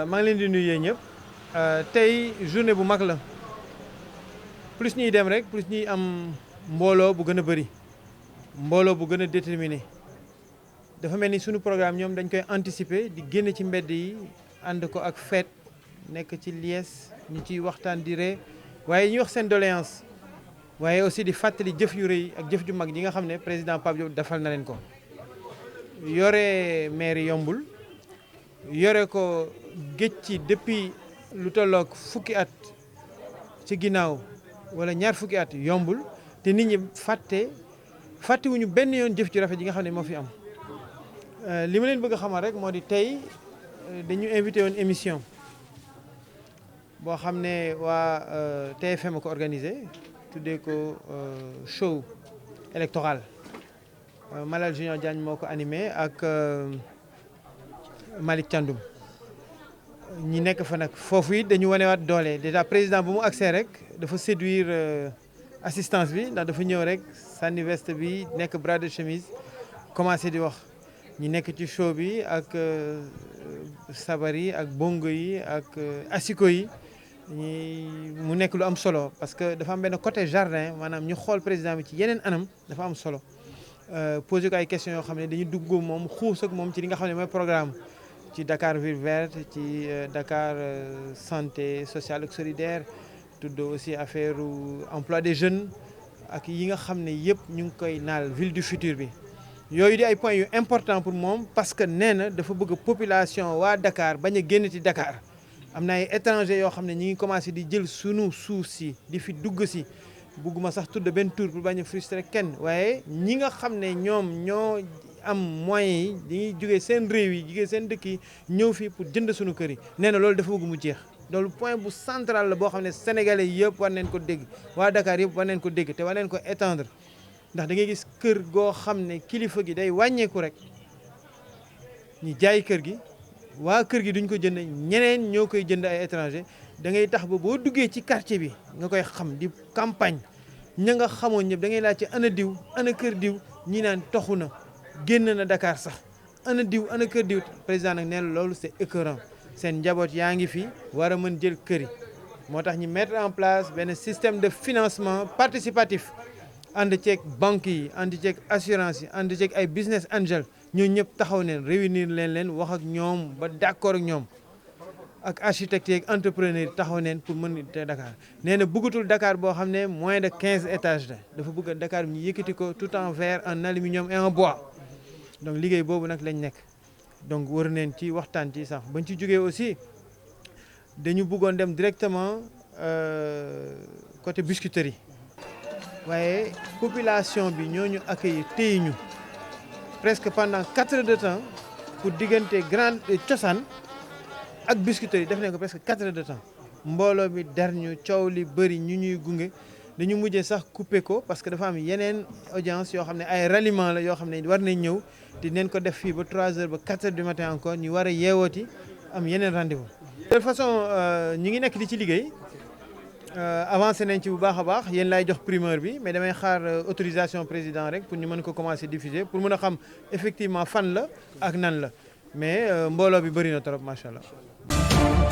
maa ngi leen di nuyu ñëpp tey journée bu mag la plus ñuy dem rek plus ñuy am mbooloo bu gën a bëri mbooloo bu gën a déterminé dafa mel ni sunu programme ñoom dañ koy anticiper di génn ci mbedd yi ànd ko ak fête nekk ci liesse ñu ciy waxtaan di ree waaye ñuy wax seen doléance waaye aussi di fàttali jëf yu rëy ak jëf ju mag yi nga xam ne président Pape Diop defal na leen ko yore maire yombul yore ko géej ci depuis lu tolloog fukki at ci ginnaaw wala ñaar fukki at yombul te nit ñi fàttewuñu benn yoon jëf ju rafet yi nga xam ne moo fi am li ma leen bëgg a xamal rek moo di tey dañu invité woon émission boo xam ne waa TFM ko organisé tuddee ko show électoral Malal Junior Diagne moo ko animé ak Malick Thiandoum ñi nekk fa nag foofu it dañu wanewaat doole déjà président bu mu accès rek dafa séduire assistance bi ndax dafa ñëw rek sànni veste bi nekk bras de chemise commencé di wax ñi nekk ci show bi ak sabar yi ak bongo yi ak asiko yi mu nekk lu am solo parce que dafa am benn côté jardin maanaam ñu xool président bi ci yeneen anam dafa am solo posé ko ay questions yoo xam ne dañu dugg moom xuus ak moom ci li nga xam ne mooy programme ci Dakar ville verte ci Dakar santé sociale ak solidaire tudd aussi affaire emploi des jeunes ak yi nga xam ne yëpp ñu ngi koy naal ville du futur bi yooyu di ay points yu important pour moom parce que nee na dafa bëgg population waa Dakar bañ a génn ci Dakar am na ay étrangers yoo xam ne ñi ngi commencé di jël sunu suuf si di fi dugg si bugguma sax tudd benn tour pour bañ a frustrer kenn waaye ñi nga xam ne ñoom ñoo am moyens yi dañuy jógee seen réew yi jógee seen dëkk yi ñëw fii pour jënd suñu kër yi nee na loolu dafa bëgg mu jeex loolu point bu central la boo xam ne sénégalais yëpp war nañ ko dégg waa Dakar yëpp war nañ ko dégg te war nañ ko étendre ndax da ngay gis kër goo xam ne kilifa gi day wàññeeku rek ñu jaay kër gi waa kër gi duñ ko jënd ñeneen ñoo koy jënd ay étranger da ngay tax ba boo duggee ci quartier bi nga koy xam di campagne ña nga xamoon ñëpp da ngay laaj ci ana diw ana kër diw ñi naan toxu na génn na Dakar sax ana diw ana kër diw président nag nee na loolu c'est écœurant seen njaboot yaa ngi fi war a mën jël kër yi moo tax ñu mettre en place benn système de financement participatif ànd ceeg banques yi ànd ceeg assurance yi ànd ceeg ay business angel ñoo ñëpp taxaw neen réunir leen wax ak ñoom ba d'accord ak ñoom ak architecte yeeg entrepreneur yi taxaw neen pour mën te Dakar nee na bëggatul Dakar boo xam ne moins de 15 étages la dafa bëgg Dakar bi ñu yëkkati ko tout en verre en aluminium et en bois donc liggéey boobu nag lañ nekk donc war neen ci waxtaan ci sax bañ ci jógee aussi dañu bëggoon dem directement côté biscuiterie waaye population bi ñooñu accueillir téye ñu presque pendant 4 heures de temps pour diggante grande cosaan ak biscuiterie def nañ ko presque 4 heures de temps mbooloo mi dar ñu coow li bëri ñu ñuy gunge dañu mujjee sax couper ko parce que dafa am yeneen audience yoo xam ne ay ralliement la yoo xam ne war nañ ñëw te neen ko def fii ba 3 heures ba 4 heures du matin encore ñu war a yeewooti am yeneen rendez-vous. de toute façon ñi ngi nekk di ci liggéey avancé nañ ci bu baax a baax yéen laay jox primeur bi mais damay xaar autorisation président rek pour ñu mën ko commencer diffuser pour mën a xam effectivement fan la ak nan la mais mbooloo bi bëri na trop macha allah.